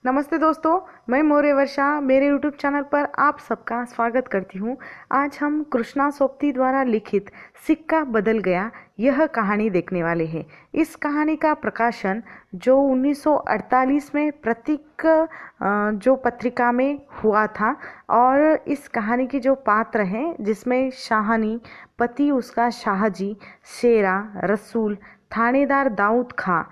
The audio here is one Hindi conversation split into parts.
नमस्ते दोस्तों, मैं मौर्य वर्षा मेरे यूट्यूब चैनल पर आप सबका स्वागत करती हूँ। आज हम कृष्णा सोपती द्वारा लिखित सिक्का बदल गया यह कहानी देखने वाले हैं। इस कहानी का प्रकाशन जो 1948 में प्रतीक जो पत्रिका में हुआ था, और इस कहानी की जो पात्र हैं जिसमें शाहनी, पति उसका शाहजी, शेरा, रसूल, थानेदार दाऊद खां,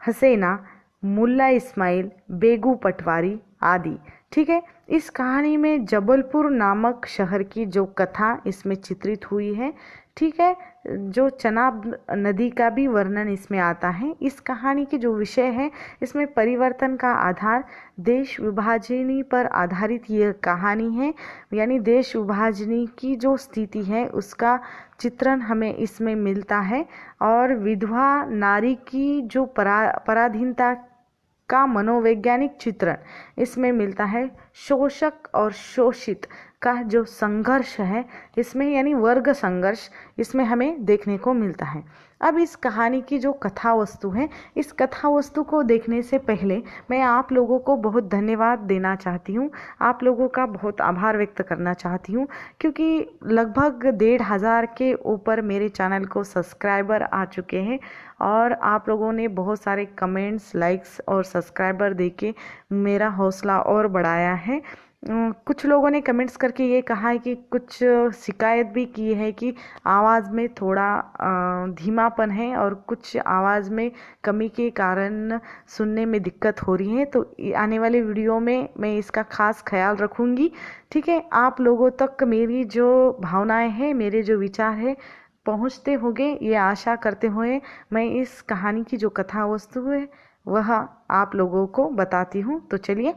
हसेना, मुल्ला इस्माइल, बेगू पटवारी आदि। ठीक है। इस कहानी में जबलपुर नामक शहर की जो कथा इसमें चित्रित हुई है। ठीक है। जो चनाब नदी का भी वर्णन इसमें आता है। इस कहानी की जो विषय है, इसमें परिवर्तन का आधार देश विभाजनी पर आधारित यह कहानी है। यानी देश विभाजनी की जो स्थिति है उसका चित्रण हमें इसमें मिलता है, और विधवा नारी की जो पराधीनता का मनोवैज्ञानिक चित्रण इसमें मिलता है। शोषक और शोषित का जो संघर्ष है इसमें, यानी वर्ग संघर्ष इसमें हमें देखने को मिलता है। अब इस कहानी की जो कथा वस्तु है, इस कथा वस्तु को देखने से पहले मैं आप लोगों को बहुत धन्यवाद देना चाहती हूँ। आप लोगों का बहुत आभार व्यक्त करना चाहती हूँ, क्योंकि लगभग 1,500 के ऊपर मेरे चैनल को सब्सक्राइबर आ चुके हैं, और आप लोगों ने बहुत सारे कमेंट्स, लाइक्स और सब्सक्राइबर देके मेरा हौसला और बढ़ाया है। कुछ लोगों ने कमेंट्स करके ये कहा है कि कुछ शिकायत भी की है कि आवाज़ में थोड़ा धीमापन है, और कुछ आवाज़ में कमी के कारण सुनने में दिक्कत हो रही है। तो आने वाले वीडियो में मैं इसका खास ख्याल रखूँगी। ठीक है। आप लोगों तक मेरी जो भावनाएं हैं, मेरे जो विचार है पहुंचते होंगे, ये आशा करते हुए मैं इस कहानी की जो कथा वस्तु है वह आप लोगों को बताती हूँ। तो चलिए।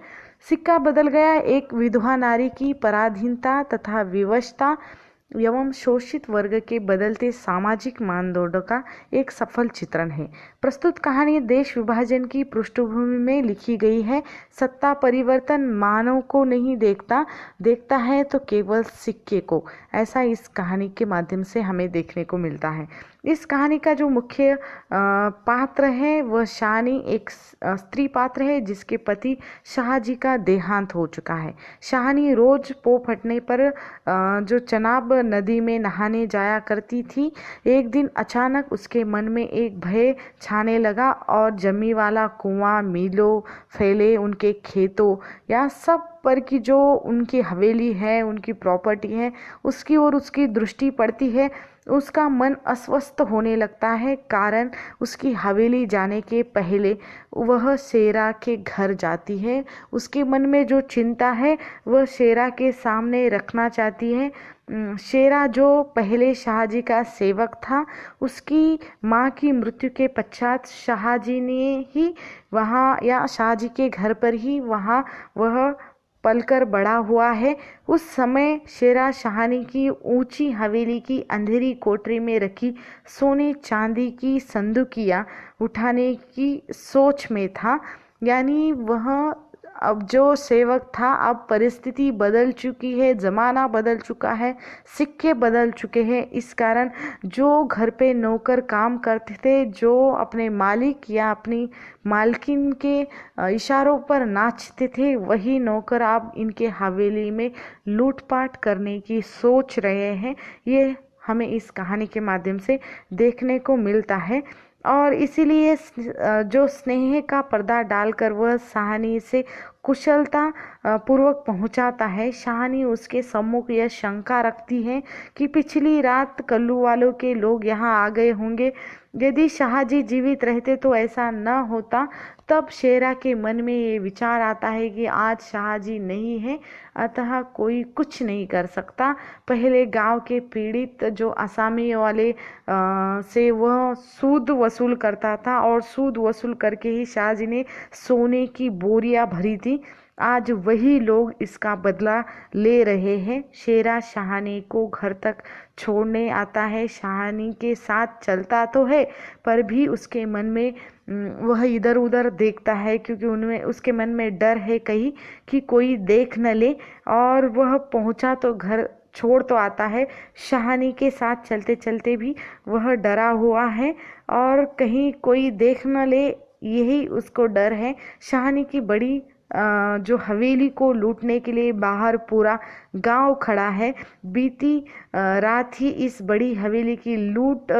सिक्का बदल गया एक विधवा नारी की पराधीनता तथा विवशता एवं शोषित वर्ग के बदलते सामाजिक मानदंडों का एक सफल चित्रण है। प्रस्तुत कहानी देश विभाजन की पृष्ठभूमि में लिखी गई है। सत्ता परिवर्तन मानव को नहीं देखता, देखता है तो केवल सिक्के को। ऐसा इस कहानी के माध्यम से हमें देखने को मिलता है। इस कहानी का जो मुख्य पात्र है वह शानी एक स्त्री पात्र है, जिसके पति शाहजी का देहांत हो चुका है। शाहनी रोज पो फटने पर जो चनाब नदी में नहाने जाया करती थी। एक दिन अचानक उसके मन में एक भय छाने लगा, और जमी वाला कुआं, मीलों फैले उनके खेतों या सब पर की जो उनकी हवेली है, उनकी प्रॉपर्टी है, उसकी ओर उसकी दृष्टि पड़ती है। उसका मन अस्वस्थ होने लगता है, कारण उसकी हवेली जाने के पहले वह शेरा के घर जाती है। उसके मन में जो चिंता है वह शेरा के सामने रखना चाहती है। शेरा जो पहले शाहजी का सेवक था, उसकी माँ की मृत्यु के पश्चात शाहजी ने ही वहाँ, या शाहजी के घर पर ही वहाँ वह पलकर बड़ा हुआ है। उस समय शेरा शाहनी की ऊंची हवेली की अंधेरी कोठरी में रखी सोने चांदी की संदूकियां उठाने की सोच में था। यानी वह, अब जो सेवक था, अब परिस्थिति बदल चुकी है, ज़माना बदल चुका है, सिक्के बदल चुके हैं। इस कारण जो घर पे नौकर काम करते थे, जो अपने मालिक या अपनी मालकिन के इशारों पर नाचते थे, वही नौकर अब इनके हवेली में लूटपाट करने की सोच रहे हैं। ये हमें इस कहानी के माध्यम से देखने को मिलता है। और इसीलिए जो स्नेह का पर्दा डालकर वह शाहनी से कुशलता पूर्वक पहुंचाता है। शाहनी उसके सम्मुख यह शंका रखती है कि पिछली रात कल्लू वालों के लोग यहाँ आ गए होंगे। यदि शाहजी जीवित रहते तो ऐसा न होता। तब शेरा के मन में ये विचार आता है कि आज शाहजी नहीं है, अतः कोई कुछ नहीं कर सकता। पहले गांव के पीड़ित जो असामी वाले से वह सूद वसूल करता था, और सूद वसूल करके ही शाहजी ने सोने की बोरियां भरी थी। आज वही लोग इसका बदला ले रहे हैं। शेरा शाहनी को घर तक छोड़ने आता है, शाहनी के साथ चलता तो है, पर भी उसके मन में वह इधर उधर देखता है, क्योंकि उनमें उसके मन में डर है कहीं कि कोई देख न ले। और वह पहुंचा तो घर छोड़ तो आता है, शाहनी के साथ चलते चलते भी वह डरा हुआ है, और कहीं कोई देख न ले यही उसको डर है। शाहनी की बड़ी जो हवेली को लूटने के लिए बाहर पूरा गांव खड़ा है। बीती रात ही इस बड़ी हवेली की लूट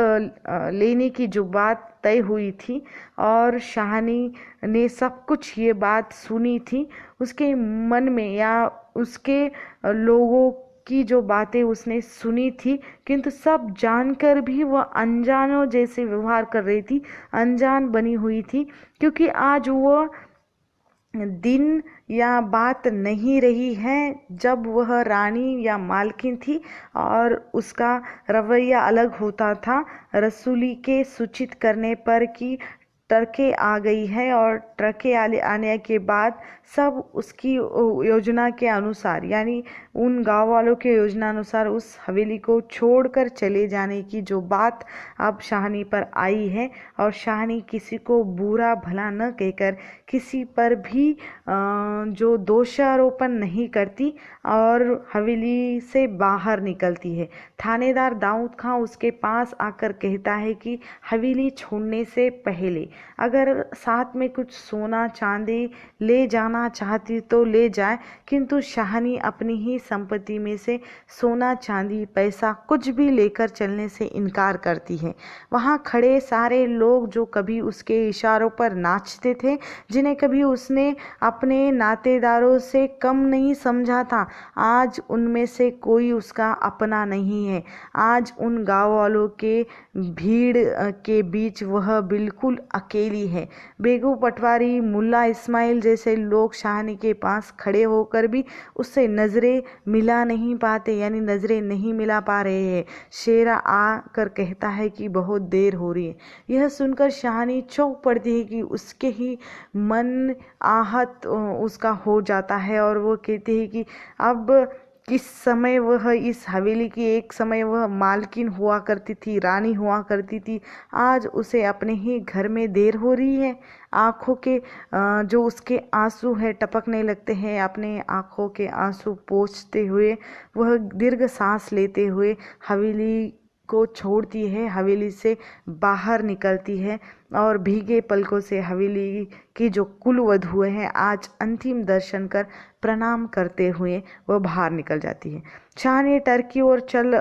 लेने की जो बात तय हुई थी और शाहनी ने सब कुछ ये बात सुनी थी। उसके मन में या उसके लोगों की जो बातें उसने सुनी थी, किंतु सब जानकर भी वह अनजानों जैसे व्यवहार कर रही थी, अनजान बनी हुई थी। क्योंकि आज वह दिन या बात नहीं रही है जब वह रानी या मालकिन थी और उसका रवैया अलग होता था। रसूली के सूचित करने पर कि ट्रकें आ गई है और ट्रकें आने के बाद सब उसकी योजना के अनुसार, यानी उन गांव वालों के योजना अनुसार उस हवेली को छोड़कर चले जाने की जो बात अब शाहनी पर आई है। और शाहनी किसी को बुरा भला न कहकर किसी पर भी जो दोषारोपण नहीं करती और हवेली से बाहर निकलती है। थानेदार दाऊद खां उसके पास आकर कहता है कि हवेली छोड़ने से पहले अगर साथ में कुछ सोना चांदी ले जाना चाहती तो ले जाए, किंतु शाहनी अपनी ही संपत्ति में से सोना चांदी पैसा कुछ भी लेकर चलने से इनकार करती है। वहाँ खड़े सारे लोग जो कभी उसके इशारों पर नाचते थे, जिन्हें कभी उसने अपने नातेदारों से कम नहीं समझा था, आज उनमें से कोई उसका अपना नहीं है। आज उन गाँव वालों के भीड़ के बीच वह बिल्कुल अकेली है। बेगू पटवारी, मुल्ला इस्माइल जैसे लोग शाहनी के पास खड़े होकर भी उससे नजरें मिला नहीं पाते, यानी नजरें नहीं मिला पा रहे हैं। शेरा आकर कहता है कि बहुत देर हो रही है। यह सुनकर शाहनी चौंक पड़ती है कि उसके ही मन आहत उसका हो जाता है और वो कहती है कि अब किस समय वह इस हवेली की एक समय वह मालकिन हुआ करती थी, रानी हुआ करती थी, आज उसे अपने ही घर में देर हो रही है। आंखों के जो उसके आंसू है टपकने लगते हैं। अपने आंखों के आंसू पोंछते हुए वह दीर्घ सांस लेते हुए हवेली को छोड़ती है, हवेली से बाहर निकलती है और भीगे पलकों से हवेली की जो कुल वधुएं हैं आज अंतिम दर्शन कर प्रणाम करते हुए वह बाहर निकल जाती है। शाहनी टर्क की ओर चल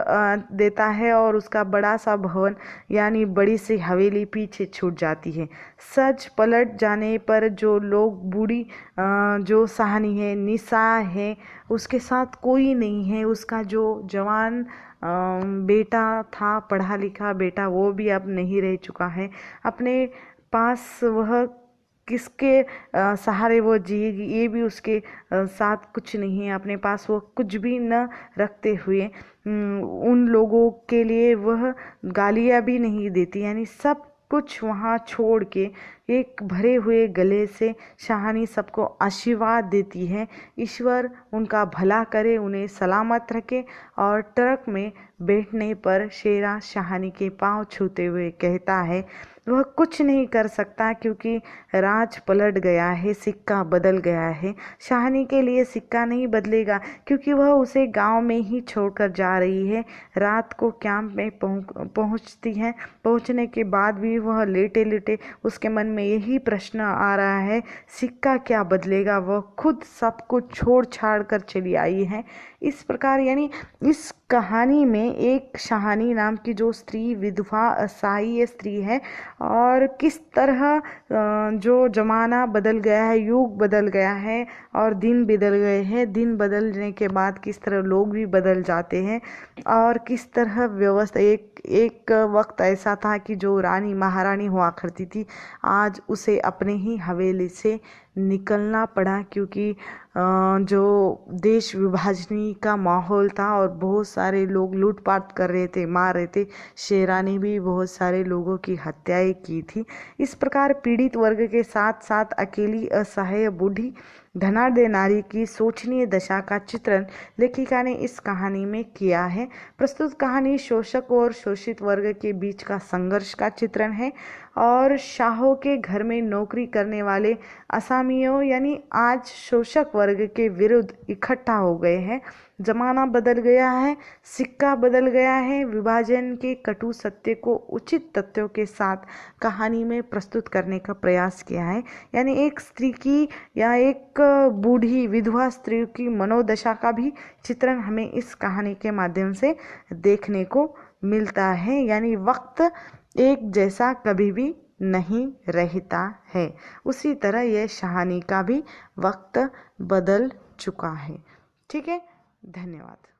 देता है और उसका बड़ा सा भवन यानी बड़ी सी हवेली पीछे छूट जाती है। सच पलट जाने पर जो लोग बूढ़ी जो शाहनी है, निशा है, उसके साथ कोई नहीं है। उसका जो जवान बेटा था, पढ़ा लिखा बेटा, वो भी अब नहीं रह चुका है। अपने पास वह किसके सहारे वो जिएगी, ये भी उसके साथ कुछ नहीं है। अपने पास वो कुछ भी न रखते हुए उन लोगों के लिए वह गालियाँ भी नहीं देती, यानी सब कुछ वहाँ छोड़ के एक भरे हुए गले से शाहनी सबको आशीर्वाद देती है। ईश्वर उनका भला करे, उन्हें सलामत रखे। और ट्रक में बैठने पर शेरा शाहनी के पांव छूते हुए कहता है, वह कुछ नहीं कर सकता क्योंकि राज पलट गया है, सिक्का बदल गया है। शाहनी के लिए सिक्का नहीं बदलेगा क्योंकि वह उसे गांव में ही छोड़कर जा रही है। रात को कैंप में पहुंचती है। पहुंचने के बाद भी वह लेटे लेटे उसके मन में यही प्रश्न आ रहा है, सिक्का क्या बदलेगा। वह खुद सब कुछ छोड़ छाड़ कर चली आई है। इस प्रकार यानी इस कहानी में एक शाहनी नाम की जो स्त्री, विधवा असहाय स्त्री है, और किस तरह जो जमाना बदल गया है, युग बदल गया है और दिन बदल गए हैं। दिन बदलने के बाद किस तरह लोग भी बदल जाते हैं और किस तरह व्यवस्था, एक वक्त ऐसा था कि जो रानी महारानी हुआ करती थी, आज उसे अपने ही हवेली से निकलना पड़ा क्योंकि जो देश विभाजनी का माहौल था और बहुत सारे लोग लूटपाट कर रहे थे, मार रहे थे। शेरा ने भी बहुत सारे लोगों की हत्याएं की थी। इस प्रकार पीड़ित वर्ग के साथ साथ अकेली असहाय बूढ़ी धनाढ्य नारी की शोचनीय दशा का चित्रण लेखिका ने इस कहानी में किया है। प्रस्तुत कहानी शोषक और शोषित वर्ग के बीच का संघर्ष का चित्रण है और शाहों के घर में नौकरी करने वाले असामियों यानी आज शोषक वर्ग के विरुद्ध इकट्ठा हो गए हैं। जमाना बदल गया है, सिक्का बदल गया है। विभाजन के कटु सत्य को उचित तथ्यों के साथ कहानी में प्रस्तुत करने का प्रयास किया है। यानी एक स्त्री की या एक बूढ़ी विधवा स्त्री की मनोदशा का भी चित्रण हमें इस कहानी के माध्यम से देखने को मिलता है। यानी वक्त एक जैसा कभी भी नहीं रहता है, उसी तरह यह कहानी का भी वक्त बदल चुका है। ठीक है, धन्यवाद।